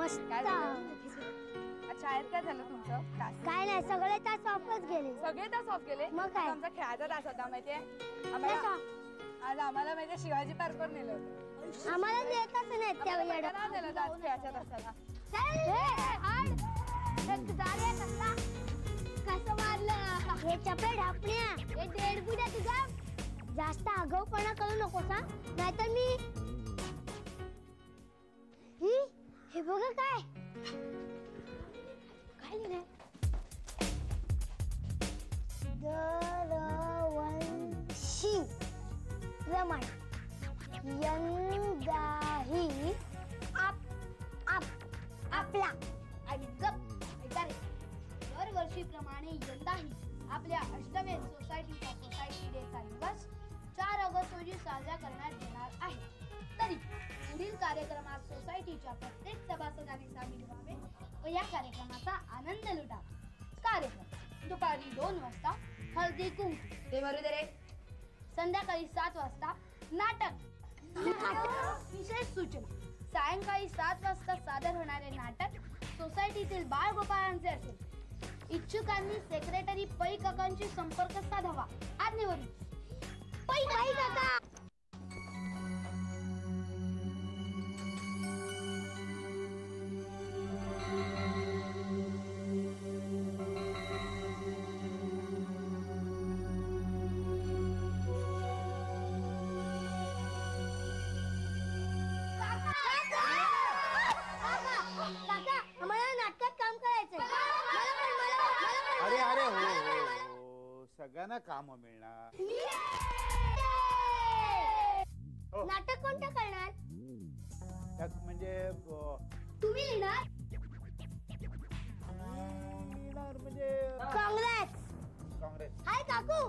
मस्त. काय झालं? शाळेत काय झालं तुमचं? काय नाही, सगळे तास ऑफच गेले. सगळे तास ऑफ गेले? मग काय? आमचा खेळाचा तास होता माहितीये. आज आम्हाला माहितीये शिवाजी पार्कवर नेलं होतं. आम्हाला नेतच नाही त्या वेळेला. नाव नेलं आज खेळाच्या तासाला. कसं मारलं हे चपे ढापण्या, हे डेडबुड्या तुझा जास्त आगाऊपणा करू नकोस हा, नाहीतर मी हे बघ काय काय लिहिलंय. दरवर्षी प्रमाण यंदाही आपला आणि दरवर्षीप्रमाणे यंदाही आपल्या अष्टमे सोसायटीचा सोसायटी डेचा दिवस 4 ऑगस्ट रोजी साजरा करण्यात येणार आहे. तरी पुढील कार्यक्रमात सोसायटीच्या प्रत्येक सभासदांनी सामील व्हावे व या कार्यक्रमाचा आनंद लुटावा. कार्यक्रम दुपारी 2 वाजता हळदी कुंकू, ते बरोबर रे. संध्याकाळी 7 वाजता नाटक. विशेष सूचना, सायंकाळी 7 वाजता सादर होणारे नाटक सोसायटीतील बाळगोपाळांचे असेल. इच्छुकांनी सेक्रेटरी पै काकांशी संपर्क साधावा. आज्ञेवरून पै काका. सगळ्यांना काम मिळणार. नाटक कोणतं करणार? म्हणजे तुम्ही लिहिणार म्हणजे काँग्रेस. हाय काकू.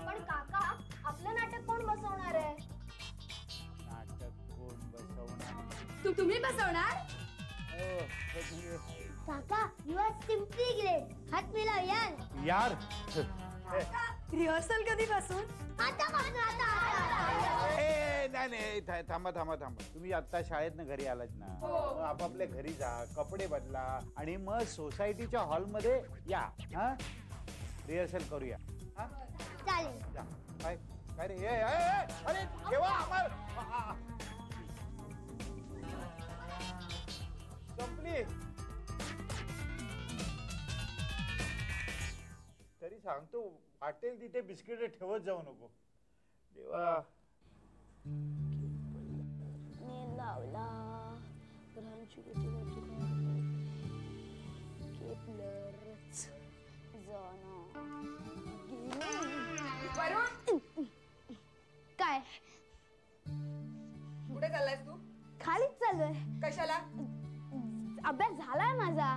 पण काका, आपलं नाटक कोण बसवणार आहे? नाटक कोण बसवणार? तुम्ही बसवणार? काका, यू आर सिम्पली ग्रेट. हात मिळव यार. रिहर्सल कधीपासून? नाही थांबा. तुम्ही आता शाळेतनं घरी आलात ना, मग आपापल्या घरी जा, कपडे बदला आणि मग सोसायटीच्या हॉलमध्ये या. हा, रिहर्सल करूया. चालेल. काय रे? अरे ठेवा संपली. तरी सांगतो, वाटेल तिथे बिस्किट ठेवत जाऊ नको. देवा. लावला ग्रहांची काय कुठे चाललायस तू? खालीच चाललोय. कशाला? अभ्यास झालाय माझा.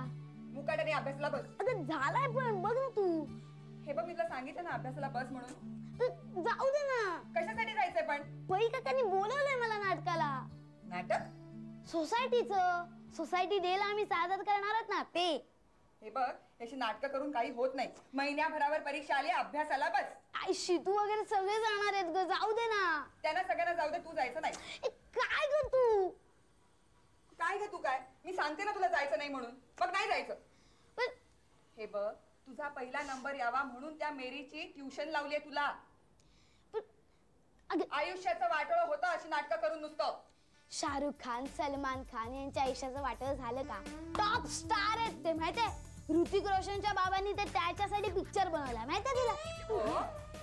मुकाट्याने अभ्यासाला बस. अगं झालाय, पण बघ ना तू. हे बघ, मी तुला सांगितलं ना अभ्यासाला बस म्हणून. जाऊ दे ना. कशासाठी जायचंय पण? पै काकांनी बोलवलंय मला नाटकाला. नाटक? सोसायटीचं. सोसायटी डेला आम्ही सादर करणार आहोत ना ते. हे बघ, याची नाटकं करून काही होत नाही. महिन्याभरावर परीक्षा आली, अभ्यासाला बस. आई शितू वगैरे सगळे जाणार आहेत ग, जाऊ दे ना. त्यांना सगळ्यांना जाऊ दे, तू जायचं नाही. काय ग तू? काय ग तू काय? मी सांगते ना तुला जायचं नाही म्हणून. मग नाही जायचं. हे बघ, तुझा पहिला नंबर यावा म्हणून त्या मेरीची ट्युशन लावलीये तुला. आयुष्याचं वाटोळं होतं अशी नाटकं करून नुसतं. शाहरुख खान, सलमान खान यांच्या आयुष्याचं वाटोळं झालं का? टॉप स्टार आहेत ते, माहितीये. ऋतिक रोशनच्या बाबांनी ते त्याच्यासाठी पिक्चर बनवला, माहितीये तुला?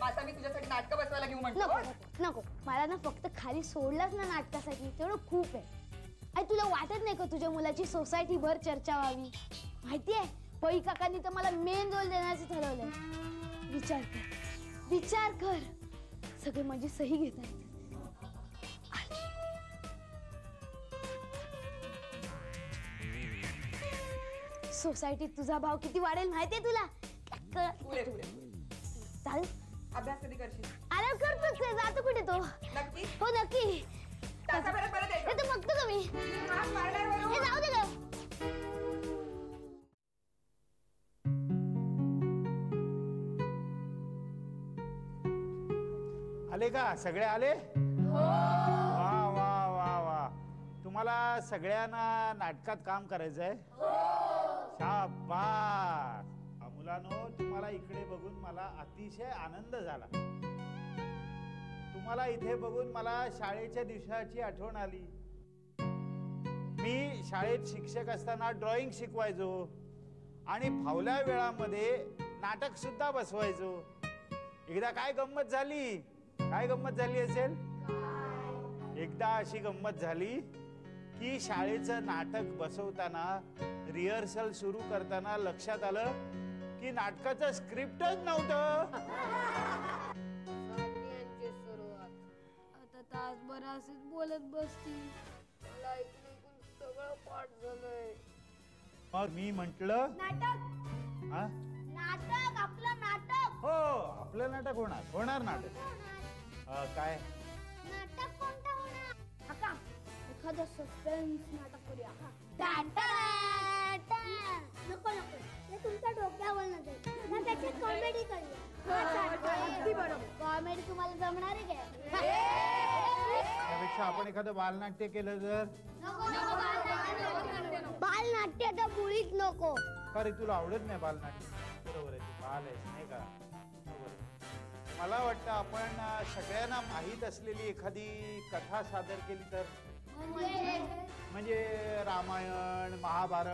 आता मी तुझ्यासाठी नाटकं बसवायला घेऊ म्हणतो. नको, मला ना फक्त खाली सोडलंच ना नाटकासाठी, तेवढं खूप आहे. आई, तुला वाटत नाही का तुझ्या मुलाची सोसायटी भर चर्चा व्हावी? माहितीये, पै काकांनी तर मला मेन रोल देण्याचं ठरवलंय. विचार कर. सगळे माझी सही घेत आहेत. सोसायटीत तुझा भाव किती वाढेल माहितीये तुला? चालेल. अभ्यास कधी करशील? अरे करतोच. जातो कुठे तो? नक्की? हो नक्की. बघतो का मी? जाऊ दे ग. आले का? सगळे आले? वा वा वा वा. तुम्हाला तुम्हाला सगळ्यांना नाटकात काम करायचंय? शाबास. मुलांनो, तुम्हाला इकडे बघून मला अतिशय आनंद झाला. तुम्हाला इथे बघून मला शाळेच्या दिवसाची आठवण आली. मी शाळेत शिक्षक असताना ड्रॉइंग शिकवायचो आणि फावल्या वेळामध्ये नाटक सुद्धा बसवायचो. एकदा काय गंमत झाली असेल? एकदा अशी गंमत झाली की शाळेचं नाटक बसवताना रिहर्सल सुरू करताना लक्षात आलं की नाटकाचं स्क्रिप्टच नव्हतं. आता तासभर असेच बोलत बसती. मला ऐकून सगळं पाठ झालंय. मग मी म्हंटल नाटक हा नाटक आपलं नाटक हो, आपलं नाटक होणार नाटक. काय नाटक कोणतं होणार? काका एखादं सस्पेन्स नाटक करूया. नको नको, ते तुमच्या डोक्यावर नसेल. त्याची कॉमेडी करूया. अगदी बरोबर. कॉमेडी तुम्हाला जमणार आहे काय? त्यापेक्षा आपण एखादं बालनाट्य केलं तर? बालनाट्य तर मुळीच नको. का रे, तुला आवडत नाही बालनाट्य? बरोबर आहे, तू बाल आहेस नाही का? बरोबर आहे. मला वाटतं आपण सगळ्यांना माहीत असलेली एखादी कथा सादर केली तर? म्हणजे रामायण, महाभारत.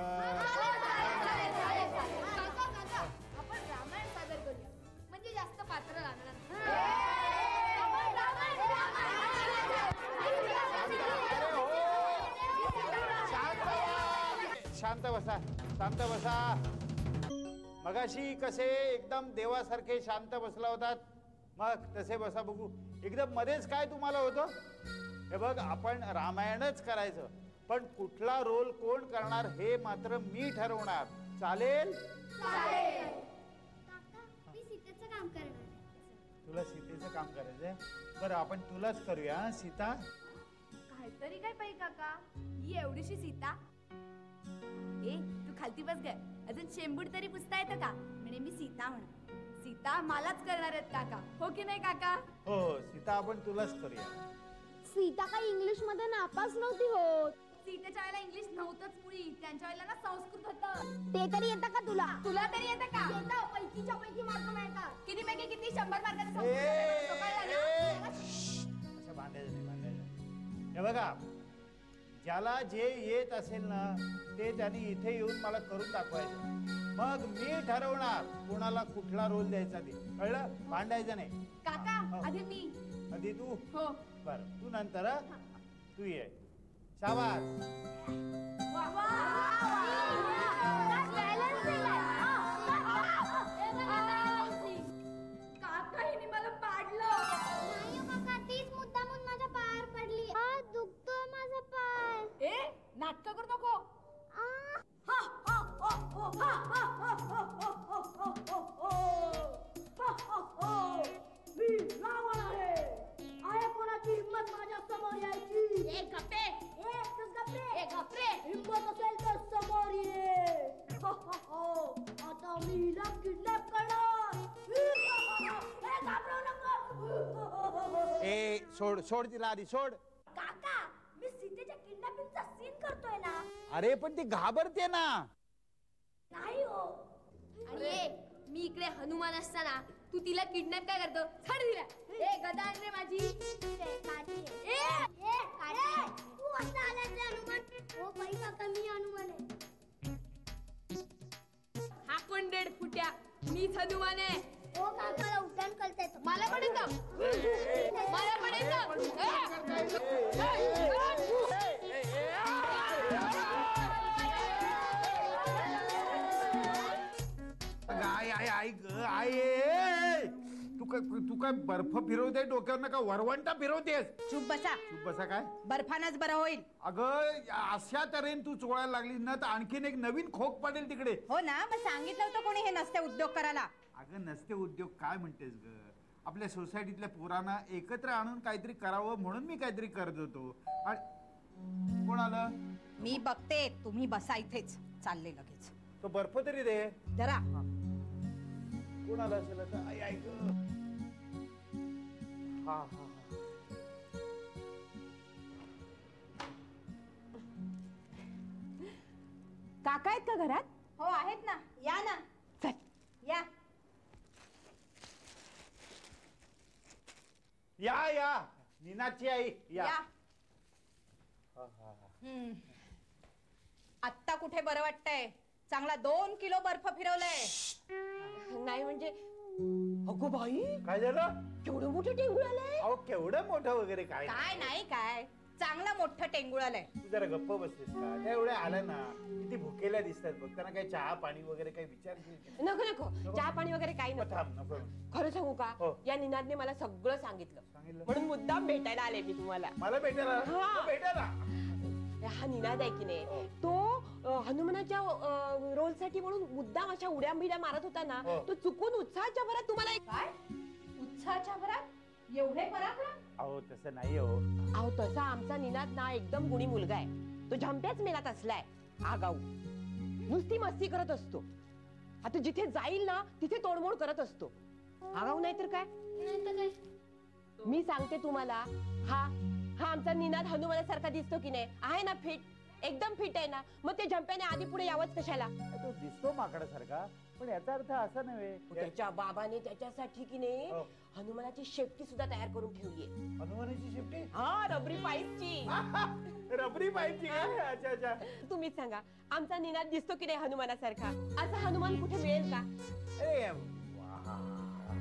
आपण रामायण सादर करूया, म्हणजे जास्त पात्र लागणार. शांत बसा. मगाशी कसे एकदम देवासारखे शांत बसला होतात, मग तसे बसा बघू. एकदम मध्येच काय तुम्हाला होतं? हे बघ, आपण रामायणच करायचं, पण कुठला रोल कोण करणार हे मात्र मी ठरवणार. चालेल? मी सीतेचं काम करणार. तुला सीतेचं काम करायचंय? बरं, आपण तुलाच करूया सीता. काहीतरी काय पाहिजे काका, ही एवढीशी सीता. ए तू खालती बस ग, अजून शेंबूड तरी पुसता येतं का? म्हणे मी सीता म्हणा. सीता मलाच करणार आहेत काका, हो की नाही काका? हो, सीता आपण तुलाच करूया. सीता काही इंग्लिश मध्ये नापास नव्हती होत. सीतेच्या वेळेला इंग्लिश नव्हतंच मुळी, त्यांच्या वेळेला ना संस्कृत होतं. ते तरी येतं का तुला? तुला तरी येतं का? येतं, पैकीच्या पैकी मार्क मिळतात. किती पैकी किती? 100 मार्काचं असं भांडायचं नाही. हे बघा, ज्याला जे येत असेल ना ते त्यांनी इथे येऊन मला करून दाखवायचं. मग मी ठरवणार कोणाला कुठला रोल द्यायचा ते. कळलं? भांडायचं नाही. काका आधी मी. आधी तू? हो. बर, तू नंतर. तू ये. शाबास. काका हिने मला पाडलं. नाही काका, तीच मुद्दामून माझ्या पायावर पडली. दुखतोय माझा पाय. ए नाटक करू नको. मी रावण आहे. आहे कोणाची हिम्मत माझ्या समोर यायची? ए गप्पे. ए गप्पे. हिम्मत असेल तर समोर ये. आता मी हिला किडनॅप करणार. ए घाबरव नको. ए सोड तिला आधी सोड. काका मी सीतेच्या किडनॅपिंगचा सीन करतोय ना. अरे पण ती घाबरते ना. नाही हो. आणि मी इकडे हनुमान असताना तू तिला किडनॅप काय करतो? छाड दिला. ए गदा आण रे माझी. तू असं आलास रे हनुमान. हो बाई काका, मी हनुमान आहे. हा कोण डेड फुट्या? मीच हनुमान आहे. हो काका, मला उड्डाण करता येतं. मला पण येतं. मला पण येतं. तू काय बर्फ फिरवते डोक्यावर? नका वरवंटा फिरवतेस. चुप बसा. चुप बसा. काय बर्फानच बरं होईल. अगं, अशा तऱ्हेने तू चोळायला लागलीस ना तर आणखीन एक नवीन खोक पडेल तिकडे. हो ना, मग सांगितलं होतं कोणी हे नसते उद्योग करायला. अगं, नसते उद्योग काय म्हणतेस ग? आपल्या सोसायटीतल्या पोरांना एकत्र आणून काहीतरी करावं म्हणून मी काहीतरी करत होतो. कोण आलं? मी बघते, तुम्ही बसा इथेच. चालले लगेच. तो बर्फ तरी दे जरा. कोण आलं असेल आता? आई आई ग. हा. काका आहेत का घरात? हो आहेत ना, या ना. चल या. या नीनाची आई या. आत्ता कुठे बरं वाटतंय? चांगला 2 किलो बर्फ फिरवलंय. नाही म्हणजे अगो बाई काय झालं? केवढं मोठं टेंगूळ आलंय. अहो केवढं मोठं वगैरे काय काय नाही काय, चांगलं मोठं टेंगुळ आलंय. तू जरा गप्प बसलीस का? त्या एवढ्या आल्या ना किती भुकेल्या दिसतात बघ. त्यांना काही चहा पाणी वगैरे काही विचारशील? नको नको चहा पाणी वगैरे काही नको. थांब नको. खरं सांगू का, हो. या निनादने मला सगळं सांगितलं सांगितलं? म्हणून मुद्दाम भेटायला आले मी तुम्हाला. मला भेटायला? हा. भेटायला हा निनाद आहे की नाही, तो हनुमानाच्या रोल साठी म्हणून मुद्दाम अशा उड्या बिड्या मारत होता ना, हो. तो चुकून उत्साहाच्या भरात तुम्हाला काय? उत्साहाच्या भरात एवढे पराक्रम? अहो तसं नाही हो. अहो तसा आमचा निनाद ना एकदम गुणी मुलगा आहे. तो झंप्याच मेलात असलाय, आगाऊ, नुसती मस्ती करत असतो. आता जिथे जाईल ना तिथे तोडमोड करत असतो. आगाऊ नाही तर काय. मी सांगते तुम्हाला, हा आमचा निनाद हनुमानासारखा दिसतो की नाही? आहे ना फिट, एकदम फिट आहे ना. मग ते झंप्याने आधी पुढे यावंच कशाला? तो दिसतो माकडासारखा, पण याचा अर्थ असा नव्हे. त्याच्या बाबाने त्याच्यासाठी की नाही हो. हनुमानाची शेपटी सुद्धा तयार करून ठेवली आहे. हनुमानाची शेपटी? हा, रबरी पाईपची. रबरी पाहिजे. अच्छा अच्छा. तुम्हीच सांगा, आमचा निनाद दिसतो की नाही हनुमानासारखा? असा हनुमान कुठे मिळेल का? अरे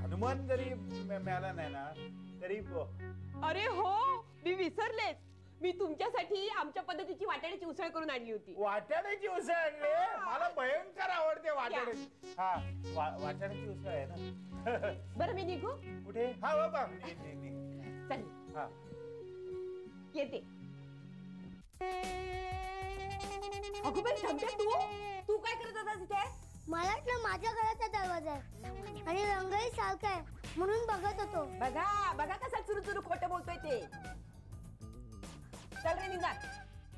हनुमान जरी मिळाला नाही ना तरी अरे हो, मी विसरलेच. मी तुमच्यासाठी आमच्या पद्धतीची वाटाण्याची उसळ करून आणली होती. वाटाण्याची उसळ आणली? मला भयंकर आवडते वाटाण्याची. हा वाटाण्याची उसळ आहे ना. बरं मी निघू? कुठे? हा बाबा चल हा येते. अगं पण झंप्या, तू काय करत होतास इथे? मला वाटलं माझ्या घराचा दरवाजा आहे आणि रंगही सारखा आहे म्हणून बघत होतो. बघा बघा कसा चुरू खोटं बोलतोय ते. चल रे निनाद,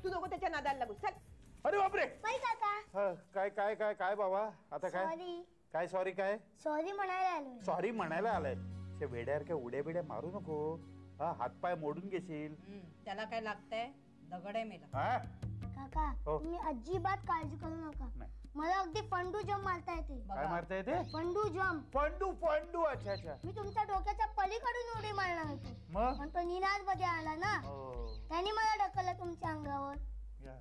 तू नको त्याच्या नादाला लागू. चल. अरे बापरे. बाई काका, हा, काय काय काय काय बाबा आता काय? सॉरी काय सॉरी? काय सॉरी म्हणायला आलोय. सॉरी म्हणायला आलाय? ते वेड्यावर काय उड्या बिड्या मारू नको. हा हातपाय मोडून घेशील. त्याला काय लागतंय? दगड आहे मेला. हा काका, हो. तुम्ही अजिबात काळजी करू नका. नाही. मला अगदी फंडू जम मारता येते. काय मारता येते? फंडू जम. पंडू पंडू. अच्छा अच्छा. मी तुमच्या डोक्याच्या पलीकडून उडी मारणार होतो, मग पण तो निनाद मध्ये आला ना, हो. त्याने मला ढकललं तुमच्या अंगावर. या.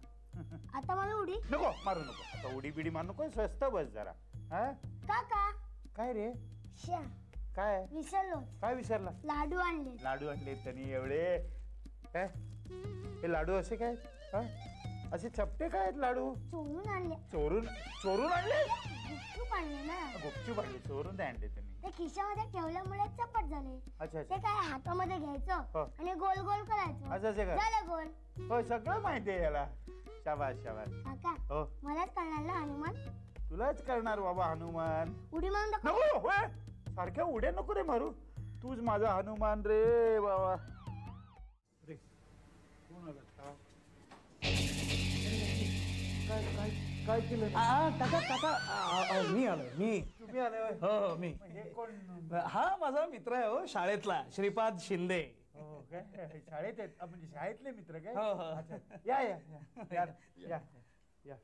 आता मला उडी नको मारू नको. आता उडी बिडी मारू नको. स्वस्त बस जरा. हा काका. काय रे? श्या, काय विसरलो. काय विसरला? लाडू आणले. लाडू आणले त्यांनी एवढे. काय हे लाडू असे काय? हा असे चपटे काय आहेत लाडू? चोरून आणले. चोरून? चोरून आणले? गुपचूप आणले ना. गुपचूप आणले, चोरून नाही आणले त्यांनी. ते खिशामध्ये ठेवल्यामुळे चपट झाले. अच्छा ते अच्छा. काय हातामध्ये घ्यायचं हो. आणि गोल गोल करायचं. असं असं काय? झालं गोल. हो सगळं माहिती आहे याला. शाबास शाबास. काका, हो मलाच कळणार ना हनुमान. तुलाच करणार बाबा हनुमान. उडी मारून दाखव. नको होय. सारख्या उड्या नको रे मारू. तूच माझा हनुमान रे बाबा. रे कोण आलं? काय काय काय केलं? काका काका मी आलो मी. तुम्ही आले होय? हो मी. हे कोण? हा माझा मित्र आहे हो शाळेतला, श्रीपाद शिंदे. हो काय शाळेत आहेत? म्हणजे शाळेतले मित्र काय? हो, हो. अच्छा. या या या या या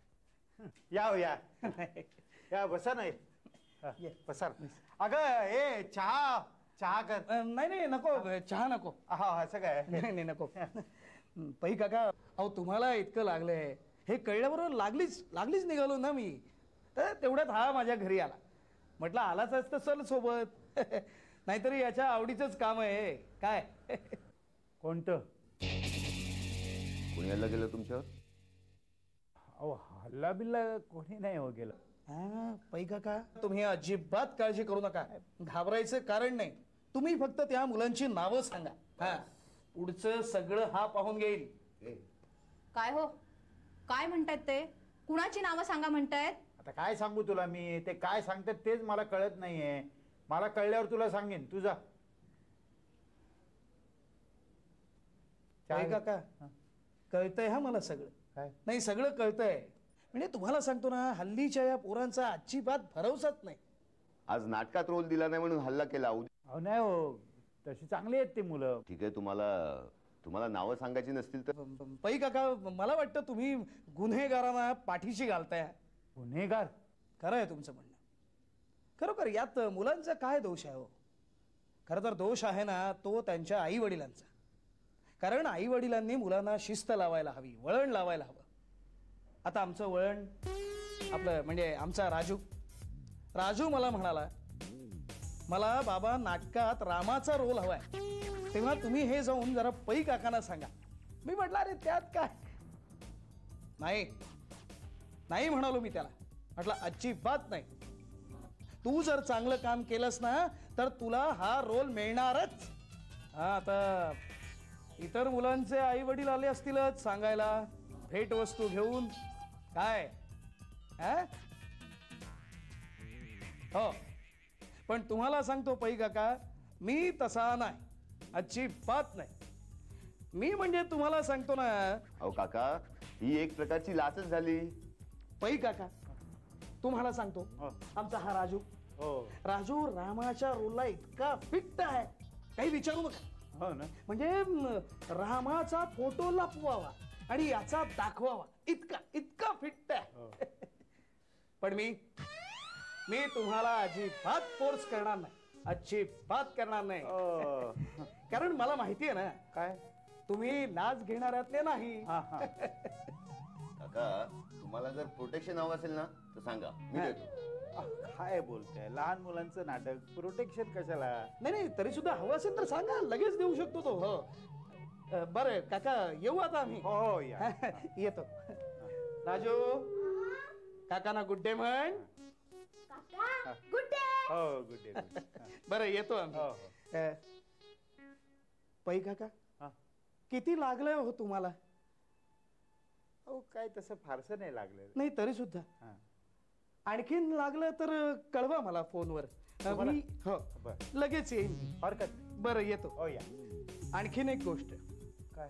या हो, या या बसा नाही. बसा. अगं हे चहा कर. नाही नाही नको, चहा नको. हा असं काय? नाही नाही नको. पै काका, अहो तुम्हाला इतकं लागलंय हे कळल्याबरोबर लागलीच निघालो ना मी. तर तेवढ्यात हा माझ्या घरी आला. म्हटलं आलाच असतं चल सोबत. नाहीतरी याच्या आवडीचंच काम आहे. काय कोणतं? कोणी हल्ला केलं तुमच्यावर? अहो हल्ला बिल्ला कोणी नाही हो गेलं. पै काका, तुम्ही अजिबात काळजी करू नका. घाबरायचं कारण नाही. तुम्ही फक्त त्या मुलांची नावं सांगा. हा पुढचं सगळं हा पाहून घेईल. काय हो, काय म्हणतायत ते? कुणाची नावं सांगा म्हणतायत? आता काय सांगू तुला मी? ते काय सांगतात तेच मला कळत नाहीये. मला कळल्यावर तुला सांगेन. तुझा पै काका, कळतंय हा मला सगळं. काय? नाही सगळं कळतंय. म्हणजे तुम्हाला सांगतो ना, हल्लीच्या या पोरांचा अजिबात भरवसाच नाही. आज नाटकात रोल दिला नाही म्हणून हल्ला केला. अहो नाही हो, तशी चांगली आहेत ती मुलं. ठीक आहे, तुम्हाला तुम्हाला नावं सांगायची नसतील तर पै काका मला वाटतं तुम्ही गुन्हेगारांना पाठीशी घालताय. गुन्हेगार? खरं आहे तुमचं म्हणणं. खरोखर यात मुलांचा काय दोष आहे हो? खरं तर दोष आहे ना तो त्यांच्या आई वडिलांचा. कारण आई वडिलांनी मुलांना शिस्त लावायला हवी, वळण लावायला हवं. आता आमचं वळण आपलं म्हणजे आमचा राजू मला म्हणाला, मला बाबा नाटकात रामाचा रोल हवाय, तेव्हा तुम्ही हे जाऊन जरा पै काकांना सांगा. मी म्हटलं अरे त्यात काय नाही म्हणालो मी त्याला. म्हटलं अजिबात नाही. तू जर चांगलं काम केलंस ना तर तुला हा रोल मिळणारच. हा आता इतर मुलांचे आई वडील आले असतीलच सांगायला, भेट वस्तू घेऊन. काय हो, पण तुम्हाला सांगतो पै काका, मी तसा नाही, अजिबात नाही. मी म्हणजे तुम्हाला सांगतो ना. अहो काका, ही एक प्रकारची लाचच झाली. पै काका तुम्हाला सांगतो, आमचा हा राजू रामाच्या रोलला इतका फिट आहे, काही विचारू नका. हो ना. म्हणजे रामाचा फोटो लपवावा आणि याचा दाखवावा, इतका फिट आहे. पण मी तुम्हाला अजिबात फोर्स करणार नाही, अजिबात करणार नाही. कारण मला माहिती आहे ना काय तुम्ही लाच घेणाऱ्यातले नाही. काका, तुम्हाला जर प्रोटेक्शन हवं असेल ना तर सांगा, मी देतो. काय बोलताय? लहान मुलांचं नाटक, प्रोटेक्शन कशाला? नाही तरी सुद्धा हवं असेल तर सांगा, लगेच देऊ शकतो तो. हो बरं काका, येऊ आता आम्ही. हो या. येतो. राजू काकांना गुड डे म्हण. Good day. हो गुड डे. बरं येतो आम्ही. हो. पै काका किती लागलंय हो तुम्हाला? हो काय तसं फारसं नाही लागलं. नाही तरी सुद्धा आणखीन लागलं तर कळवा मला फोनवर. मी हो लगेच येईन. हरकत. बरं येतो. हो या. आणखीन एक गोष्ट. काय?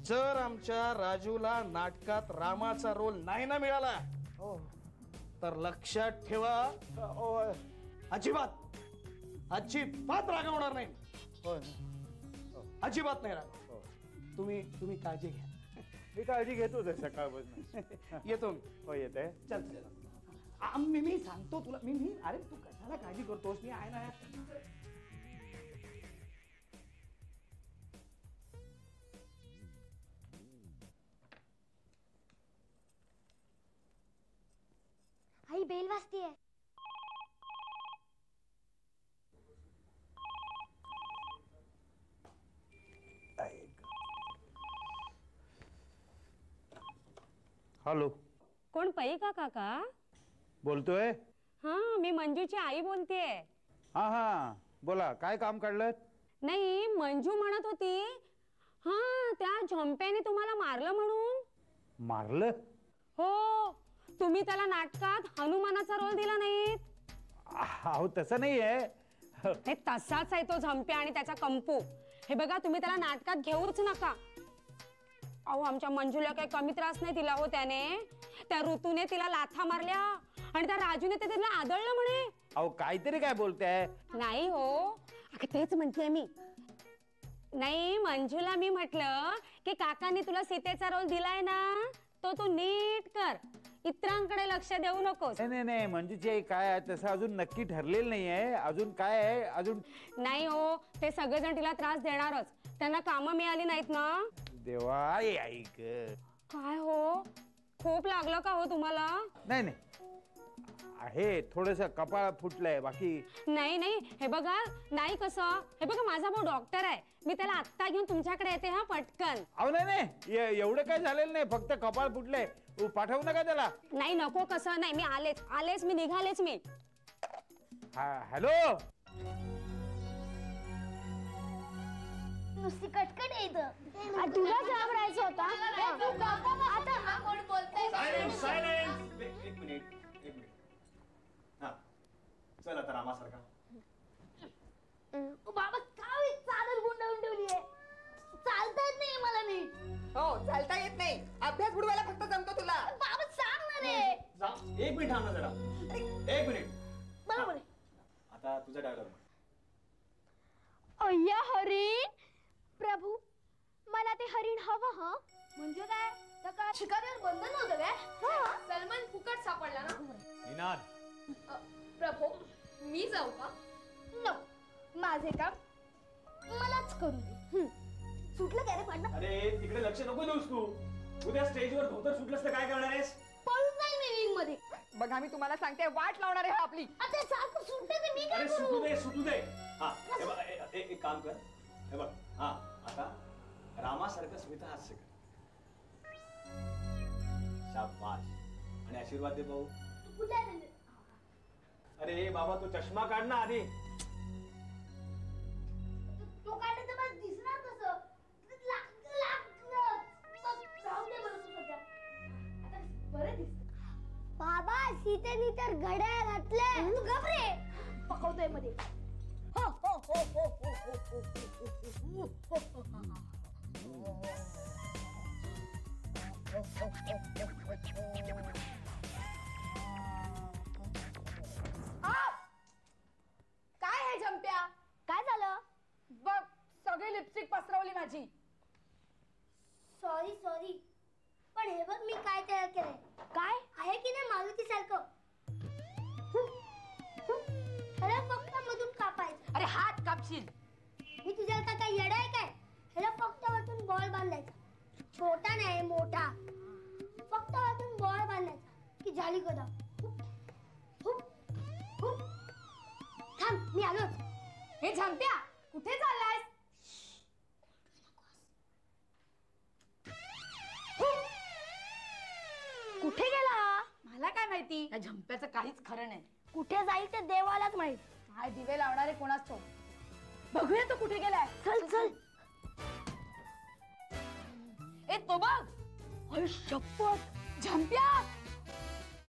जर आमच्या राजूला नाटकात रामाचा रोल नाही ना मिळाला तर लक्षात ठेवा, अजिबात रागवणार नाही. अजिबात नाही रागव. तुम्ही काळजी घ्या. मी काळजी घेतो सकाळपासून. येतो मी. हो येत आहे. चल मी सांगतो तुला. मी अरे तू कशाला काळजी करतोस, मी आहे ना. आई बेल वाजतीये. हॅलो. कोण? पै काका बोलतोय. हा, मी मंजूची आई बोलतेय. हा बोला, काय काम काढलं? नाही, मंजू म्हणत होती हा त्या झोंप्याने तुम्हाला मारलं म्हणून. मारलं? हो, तुम्ही त्याला नाटकात हनुमानाचा रोल दिला नाहीत. अहो तसं नाहीये. हे तसाच आहे तो झोंप्या आणि त्याचा कंपू. हे बघा, तुम्ही त्याला नाटकात घेऊच नका. अहो आमच्या मंजूला काही कमी त्रास नाही दिला हो त्याने. त्या ऋतूने तिला लाथा मारल्या आणि त्या राजूने ते तिला आदळलं म्हणे. अहो काहीतरी काय बोलताय? नाही हो, तेच म्हणते मी. नाही, मंजूला मी म्हटलं की काकांनी तुला सीतेचा रोल दिलाय ना, तो तू नीट कर, इतरांकडे लक्ष देऊ नकोस. नाही मंजूची काय तसं अजून नक्की ठरलेलं नाहीये. अजून काय आहे अजून? नाही हो, ते सगळेजण तिला त्रास देणारच. त्यांना कामं मिळाली नाहीत ना. देवा, ऐक. काय हो, खूप लागलं का हो तुम्हाला? नाही आहे, थोडस कपाळ फुटलंय, बाकी नाही. हे बघा, नाही कसं, हे बघा माझा भाऊ डॉक्टर आहे. मी त्याला आत्ता घेऊन तुमच्याकडे येते हा, पटकन. अहो नाही एवढं काय झालेलं नाही, फक्त कपाळ फुटलंय. पाठवू नका त्याला. नाही नको, कसं नाही, मी आलेच मी निघालेच मी. हॅलो. नुसती कटकट येत. तुला घाबरायचं होता. आता कोण बोलतंय? सायलेन्स. एक मिनिट. हा, चल आता रामासारखा. बाबा काय चादर गुंडाळून ठेवलीये. चालता येत नाही मला नीट. हो, चालता येत नाही. अभ्यास बुडवायला फक्त जमतो तुला. बाबा सांग ना रे. एक मिनिट थांब ना जरा. एक मिनिट. बरोबर. आता तुझा डायलॉग. अय्या हरी प्रभू, मला ते हरिण हवं ह. म्हणजे काय त्या काळात शिकारीवर बंधन होतं काय? सलमान फुकट सापडला ना. निनाद प्रभो मी जाऊ का? नो, माझे काम मलाच करू दे. सुटलं काय रे पांडा? अरे तिकडे लक्ष नको देऊस तू. उद्या स्टेजवर धोतर सुटलंस तर काय करणार आहेस? पळून जाईल मी विंग मध्ये. बघा मी तुम्हाला सांगते वाट लावणार आहे आपली. आता सारखं सुटते ते मी काय अरे करू? सुटू दे हा हे बघ, एक काम कर हे बघ हा आता रामासारखं स्मिता हास्य कर. शाबाश आणि आशीर्वाद दे भाऊ. कुठे आहे ते? अरे बाबा तू चष्मा काढ ना आधी. तो काढला तर मला दिसणार कसं? राहू दे बरं तू सध्या. आता बरं दिसत. बाबा सीतेनी तर घड्याळ घातले. तू गप रे. पकवतोय मध्ये. काय हे झंप्या? काय झालं? बघ सगळी लिपस्टिक पसरवली माझी. सॉरी सॉरी, पण हे बघ मी काय तयार केलंय. काय आहे की नाही मारुती सारखं? ह्याला फक्त मधून कापायचं. अरे हात कापशील. मी तुझ्या काय येडा आहे काय? ह्याला फक्त वरतून बॉल बांधायचा. छोटा नाही मोठा. फक्त वरतून बॉल बांधायचा की झाली गदा. थांब मी आलोच. हे झंप्या कुठे चाललायस? कुठे गेला? मला काय माहिती. या झंप्याचं काहीच खरं नाही. कुठे जाईल ते देवालाच माहित. काय दिवे लावणारे कोणाच ठेव. बघूया तो कुठे गेलाय. चल चल. ए तो बघ. शपथ झंप्या